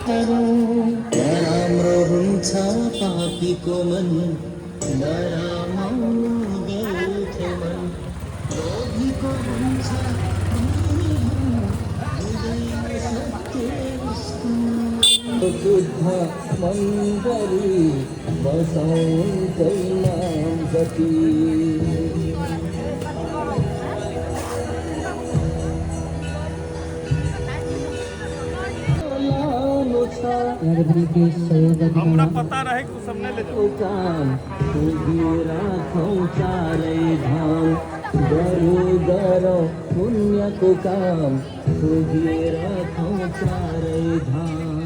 नराम्रो हुन्छ पापीको मन नराम्रो गर्थ्यो मन लोभीको हुन्छ शुद्ध मन्दरी बसाउँदै नाम जति हमरा पता रहे कि सबने ले जाओ काम राखौँ चारै धाम गरौँ पुण्यको काम राखौँ चारै धाम